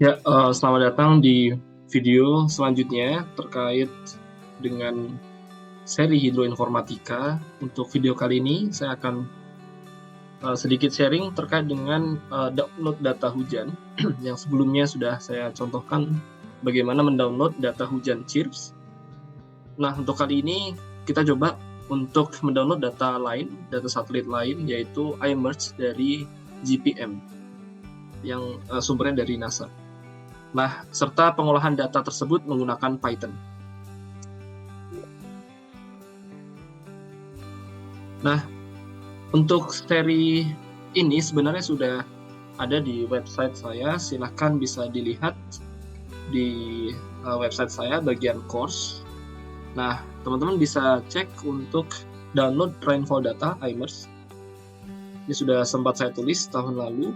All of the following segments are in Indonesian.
Ya, selamat datang di video selanjutnya terkait dengan seri hidroinformatika. Untuk video kali ini saya akan sedikit sharing terkait dengan download data hujan yang sebelumnya sudah saya contohkan bagaimana mendownload data hujan CHIRPS. Nah, untuk kali ini kita coba untuk mendownload data lain, data satelit lain, yaitu iMERGE dari GPM yang sumbernya dari NASA. Nah, serta pengolahan data tersebut menggunakan Python. Nah, untuk seri ini sebenarnya sudah ada di website saya. Silahkan bisa dilihat di website saya bagian course. Nah, teman-teman bisa cek untuk download rainfall data iMERGE. Ini sudah sempat saya tulis tahun lalu.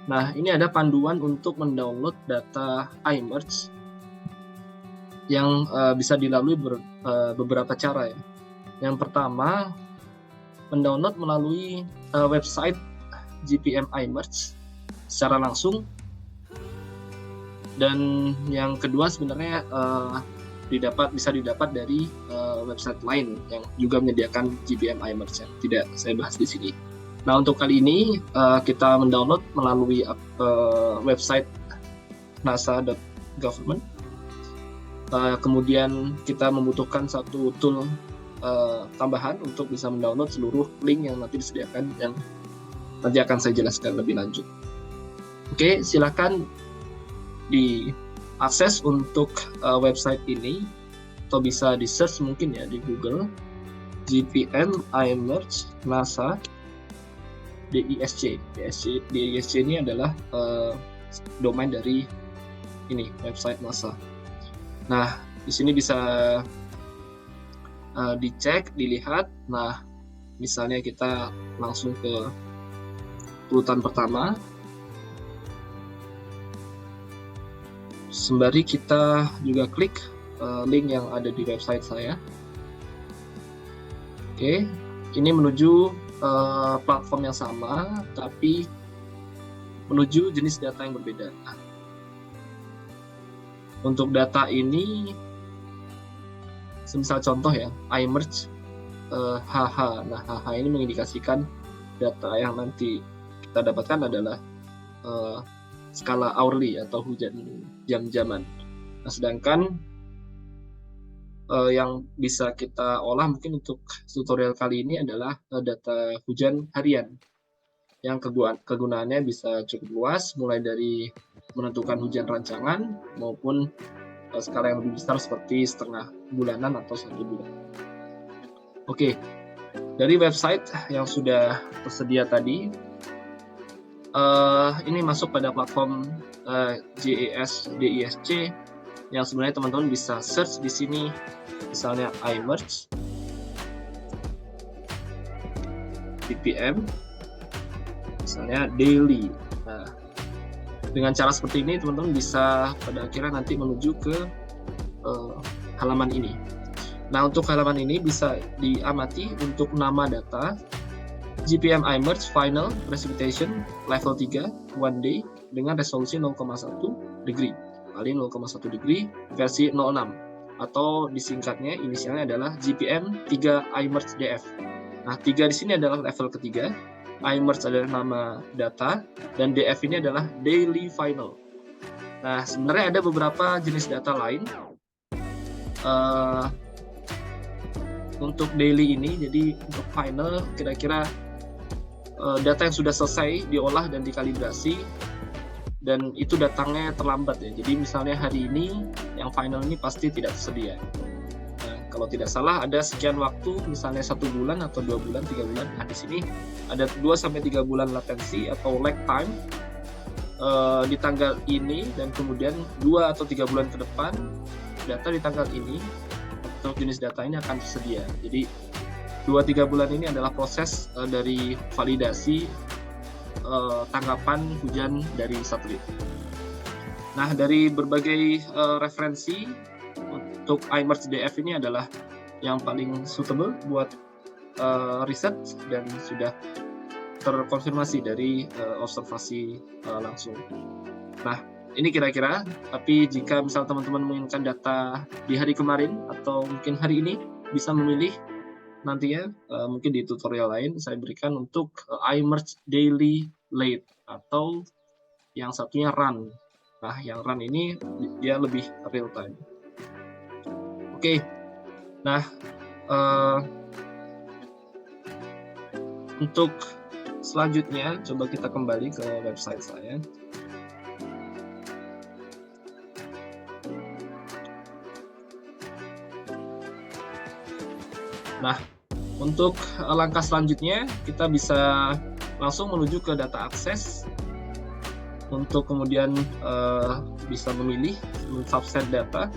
Nah, ini ada panduan untuk mendownload data iMERGE yang bisa dilalui beberapa cara ya. Yang pertama, mendownload melalui website GPM iMERGE secara langsung. Dan yang kedua sebenarnya bisa didapat dari website lain yang juga menyediakan GPM iMERGE yang tidak saya bahas di sini. Nah, untuk kali ini kita mendownload melalui website nasa.government. Kemudian kita membutuhkan satu tool tambahan untuk bisa mendownload seluruh link yang nanti disediakan, yang nanti akan saya jelaskan lebih lanjut. Oke, silakan diakses untuk website ini, atau bisa di search mungkin ya di Google, GPM iMERGE NASA DISC. DISC ini adalah domain dari ini website NASA. Nah, di sini bisa dicek, dilihat. Nah, misalnya kita langsung ke urutan pertama, sembari kita juga klik link yang ada di website saya. Oke, ini menuju platform yang sama, tapi menuju jenis data yang berbeda. Nah, untuk data ini, semisal contoh ya, iMERGE HH. Nah, HH ini mengindikasikan data yang nanti kita dapatkan adalah skala hourly atau hujan jam-jaman. Nah, sedangkan yang bisa kita olah mungkin untuk tutorial kali ini adalah data hujan harian, yang kegunaannya bisa cukup luas, mulai dari menentukan hujan rancangan maupun skala yang lebih besar seperti setengah bulanan atau 1 bulan. Oke, dari website yang sudah tersedia tadi, ini masuk pada platform JES DISC yang sebenarnya teman-teman bisa search di sini, misalnya iMERGE GPM, misalnya daily. Nah, dengan cara seperti ini teman-teman bisa pada akhirnya nanti menuju ke halaman ini. Nah, untuk halaman ini bisa diamati untuk nama data GPM iMERGE Final Precipitation Level 3 1 day dengan resolusi 0,1 degree kali 0,1 degree versi 06, atau disingkatnya inisialnya adalah GPM 3 iMERGE DF. Nah, 3 di sini adalah level ketiga, iMERGE adalah nama data, dan DF ini adalah Daily Final. Nah, sebenarnya ada beberapa jenis data lain untuk daily ini. Jadi untuk final kira-kira data yang sudah selesai diolah dan dikalibrasi, dan itu datangnya terlambat ya. Jadi misalnya hari ini yang final ini pasti tidak tersedia. Nah, kalau tidak salah ada sekian waktu, misalnya 1 bulan atau 2 bulan, 3 bulan. Nah, di sini ada 2-3 bulan latensi atau lag time di tanggal ini, dan kemudian 2 atau 3 bulan ke depan data di tanggal ini untuk jenis data ini akan tersedia. Jadi 2-3 bulan ini adalah proses dari validasi tanggapan hujan dari satelit. Nah, dari berbagai referensi, untuk iMERGE DF ini adalah yang paling suitable buat riset dan sudah terkonfirmasi dari observasi langsung. Nah, ini kira-kira, tapi jika misal teman-teman menginginkan data di hari kemarin atau mungkin hari ini, bisa memilih nantinya, mungkin di tutorial lain saya berikan untuk, iMerge Daily Late atau yang satunya Run. Nah, yang Run ini dia lebih real time. Oke. Nah, untuk selanjutnya coba kita kembali ke website saya. Nah, untuk langkah selanjutnya kita bisa langsung menuju ke data akses untuk kemudian bisa memilih subset data.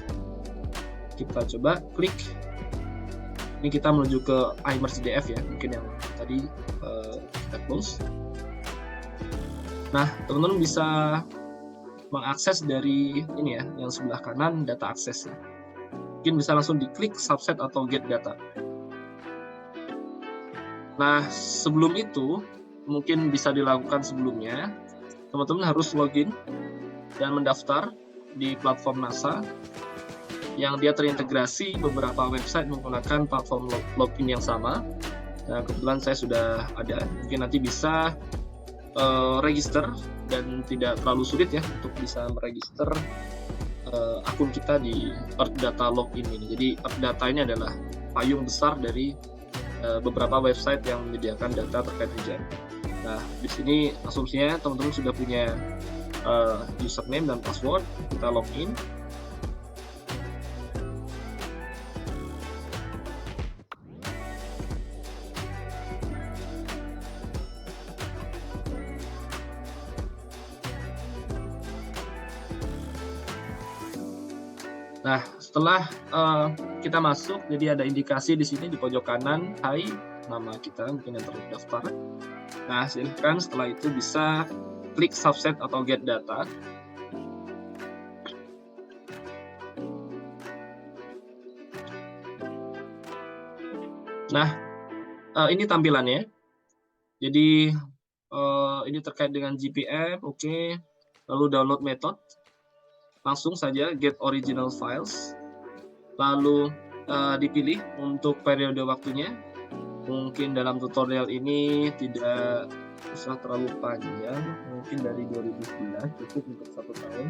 Kita coba klik. Ini kita menuju ke iMerge DF ya, mungkin yang tadi kita close. Nah, teman-teman bisa mengakses dari ini ya, yang sebelah kanan data akses ya. Mungkin bisa langsung diklik subset atau get data. Nah, sebelum itu, mungkin bisa dilakukan sebelumnya, teman-teman harus login dan mendaftar di platform NASA yang dia terintegrasi beberapa website menggunakan platform login yang sama. Nah, kebetulan saya sudah ada, mungkin nanti bisa register dan tidak terlalu sulit ya untuk bisa meregister akun kita di Earth Data Login ini. Jadi Earth Data ini adalah payung besar dari beberapa website yang menyediakan data terkait hujan. Nah, di sini asumsinya teman-teman sudah punya username dan password. Kita login. Nah, setelah kita masuk, jadi ada indikasi di sini di pojok kanan, Hai, nama kita mungkin yang terdaftar. Nah, silahkan setelah itu bisa klik subset atau get data. Nah, ini tampilannya. Jadi ini terkait dengan GPF, oke. Lalu download method. Langsung saja get original files, lalu dipilih untuk periode waktunya. Mungkin dalam tutorial ini tidak usah terlalu panjang, mungkin dari 2011 cukup untuk 1 tahun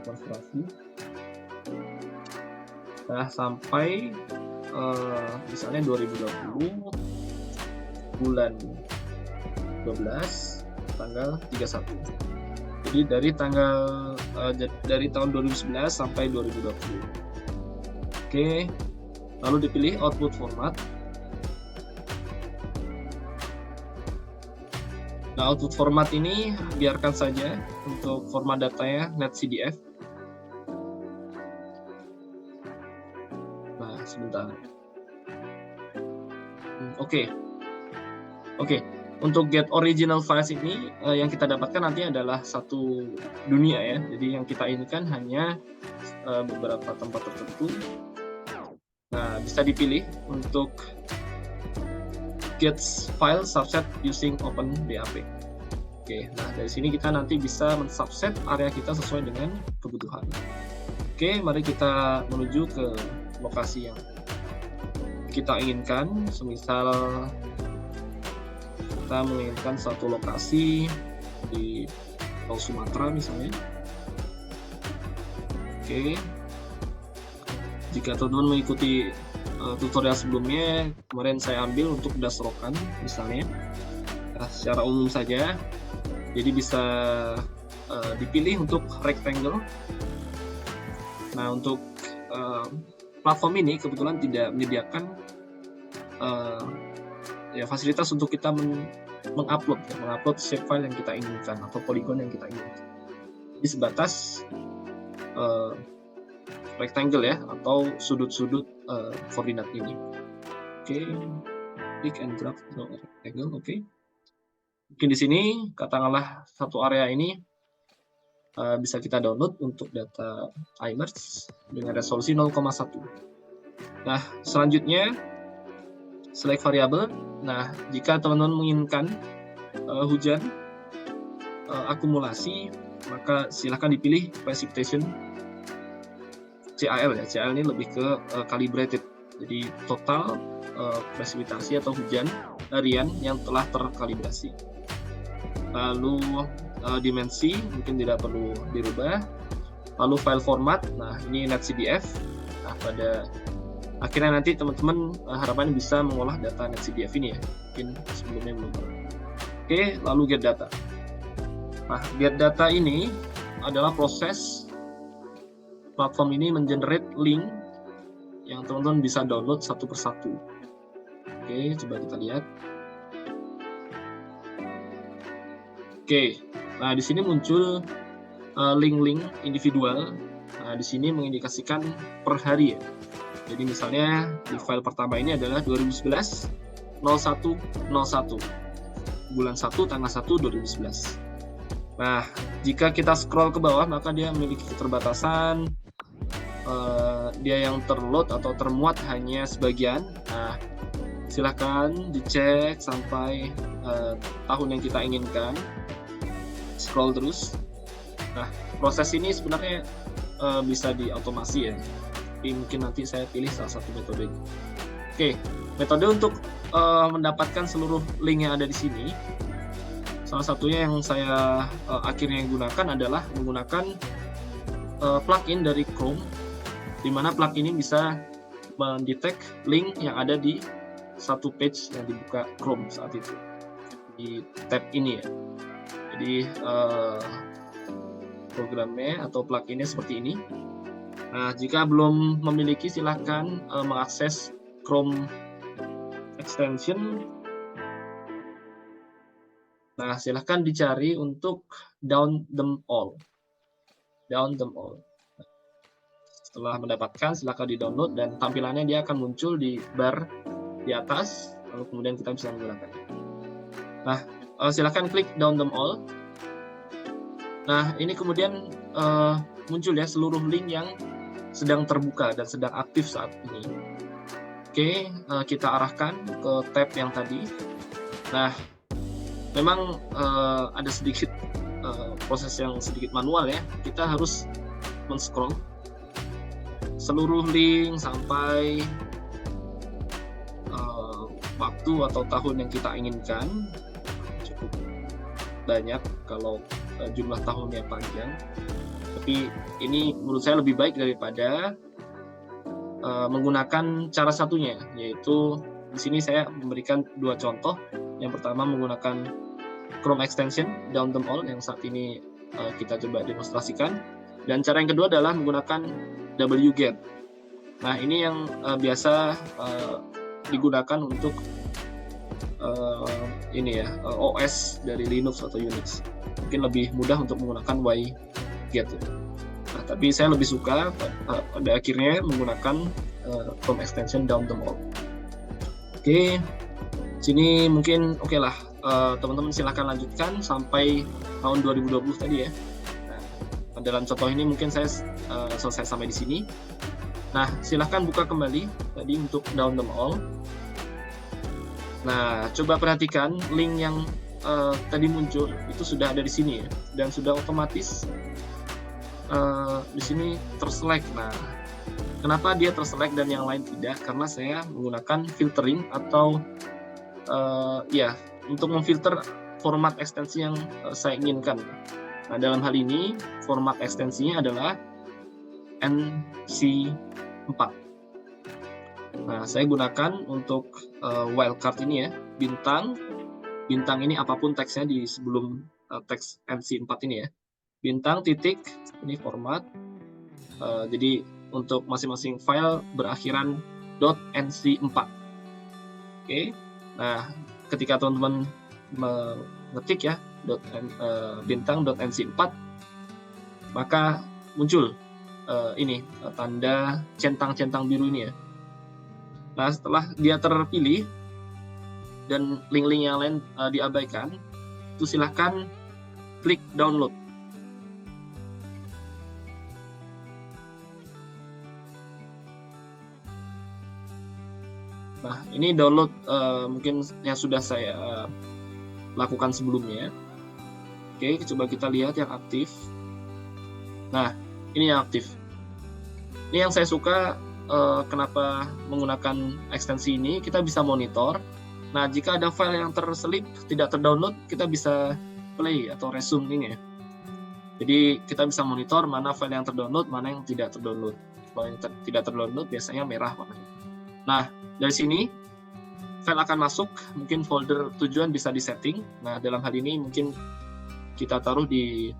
demonstrasi. Nah, sampai misalnya 2020 bulan 12 tanggal 31. Jadi dari tahun 2011 sampai 2020. Oke, lalu dipilih output format. Nah, output format ini biarkan saja untuk format datanya netcdf. Nah, sebentar. Oke. Untuk get original files ini yang kita dapatkan nanti adalah satu dunia ya. Jadi yang kita inginkan hanya beberapa tempat tertentu. Nah, bisa dipilih untuk get file subset using OpenDAP. Oke, nah dari sini kita nanti bisa mensubset area kita sesuai dengan kebutuhan. Oke, mari kita menuju ke lokasi yang kita inginkan. Semisal kita menginginkan satu lokasi di Pulau Sumatera misalnya. Oke, jika teman-teman mengikuti tutorial sebelumnya, kemarin saya ambil untuk Das Rokan misalnya. Nah, secara umum saja, jadi bisa dipilih untuk rectangle. Nah, untuk platform ini kebetulan tidak menyediakan fasilitas untuk kita mengupload shapefile yang kita inginkan atau polygon yang kita inginkan. Jadi sebatas rectangle ya, atau sudut-sudut koordinat ini. Oke, click and drag rectangle. Oke. Mungkin di sini katakanlah satu area ini bisa kita download untuk data iMerge dengan resolusi 0,1. Nah, selanjutnya select variable. Nah, jika teman-teman menginginkan hujan akumulasi, maka silakan dipilih precipitation CAL ya. CAL ini lebih ke calibrated. Jadi total presipitasi atau hujan harian yang telah terkalibrasi. Lalu dimensi mungkin tidak perlu dirubah. Lalu file format, nah ini netcdf. Nah, pada akhirnya nanti teman-teman harapannya bisa mengolah data netcdf ini ya. Mungkin sebelumnya belum. Oke, lalu get data. Nah, get data ini adalah proses platform ini mengenerate link yang teman-teman bisa download satu persatu. Oke, coba kita lihat. Oke, nah di sini muncul link-link individual. Nah, di sini mengindikasikan per hari ya. Jadi misalnya di file pertama ini adalah 2011 0101. Bulan 1 tanggal 1 2011. Nah, jika kita scroll ke bawah, maka dia memiliki keterbatasan. Dia yang terload atau termuat hanya sebagian. Nah, silahkan dicek sampai tahun yang kita inginkan. Scroll terus. Nah, proses ini sebenarnya bisa diotomasi ya. Tapi mungkin nanti saya pilih salah satu metode. Oke, metode untuk mendapatkan seluruh link yang ada di sini. Salah satunya yang saya akhirnya gunakan adalah menggunakan plugin dari Chrome, di mana plugin ini bisa mendetek link yang ada di satu page yang dibuka Chrome saat itu di tab ini ya. Jadi programnya atau pluginnya seperti ini. Nah, jika belum memiliki silahkan mengakses Chrome extension. Nah, silahkan dicari untuk down them all. Down them all. Setelah mendapatkan, silahkan di-download dan tampilannya dia akan muncul di bar di atas, lalu kemudian kita bisa menggunakannya. Nah, silahkan klik down them all. Nah, ini kemudian muncul ya seluruh link yang sedang terbuka dan sedang aktif saat ini. Oke, kita arahkan ke tab yang tadi. Nah, memang ada sedikit proses yang sedikit manual ya. Kita harus men-scroll seluruh link sampai waktu atau tahun yang kita inginkan. Cukup banyak kalau jumlah tahunnya panjang. Tapi ini menurut saya lebih baik daripada menggunakan cara satunya, yaitu di sini saya memberikan dua contoh. Yang pertama menggunakan Chrome extension down them all yang saat ini kita coba demonstrasikan, dan cara yang kedua adalah menggunakan wget. Nah, ini yang biasa digunakan untuk ini ya OS dari Linux atau Unix. Mungkin lebih mudah untuk menggunakan wget. Nah, tapi saya lebih suka pada akhirnya menggunakan Chrome extension down them all. Oke, sini mungkin oke lah. Teman-teman silahkan lanjutkan sampai tahun 2020 tadi ya. Nah, dalam contoh ini mungkin saya selesai sampai di sini. Nah, silahkan buka kembali tadi untuk down them all. Nah, coba perhatikan link yang tadi muncul itu sudah ada di sini ya, dan sudah otomatis di sini terselect. Nah, kenapa dia terselect dan yang lain tidak? Karena saya menggunakan filtering atau ya untuk memfilter format ekstensi yang saya inginkan. Nah, dalam hal ini format ekstensinya adalah NC4. Nah, saya gunakan untuk wildcard ini ya, bintang ini apapun teksnya di sebelum teks NC4 ini ya. Bintang titik ini format. Jadi untuk masing-masing file berakhiran .nc4. Oke. Nah, ketika teman-teman mengetik ya bintang.nc4, maka muncul ini tanda centang-centang biru ini ya. Nah, setelah dia terpilih dan link-link yang lain diabaikan, itu silahkan klik download. Nah, ini download mungkin yang sudah saya lakukan sebelumnya. Oke, coba kita lihat yang aktif. Nah, ini yang aktif. Ini yang saya suka, kenapa menggunakan ekstensi ini, kita bisa monitor. Nah, jika ada file yang terselip, tidak terdownload, kita bisa play atau resume ini ya. Jadi kita bisa monitor mana file yang terdownload, mana yang tidak terdownload. Kalau yang tidak terdownload biasanya merah warnanya. Nah, dari sini file akan masuk, mungkin folder tujuan bisa disetting. Nah, dalam hal ini mungkin kita taruh di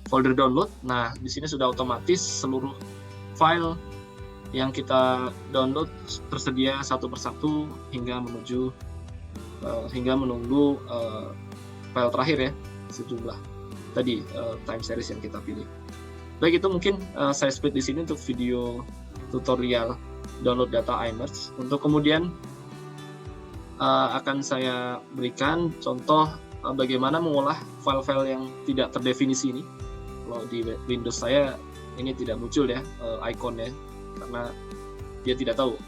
folder download. Nah, di sini sudah otomatis seluruh file yang kita download tersedia satu persatu hingga menunggu file terakhir ya, sejumlah tadi time series yang kita pilih. Baik, itu mungkin saya split di sini untuk video tutorial download data iMerge. Untuk kemudian akan saya berikan contoh bagaimana mengolah file-file yang tidak terdefinisi ini. Kalau di Windows saya ini tidak muncul ya ikonnya, karena dia tidak tahu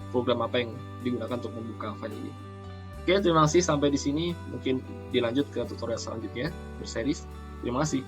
program apa yang digunakan untuk membuka file ini. Oke, terima kasih sampai di sini. Mungkin dilanjut ke tutorial selanjutnya berseris. Terima kasih.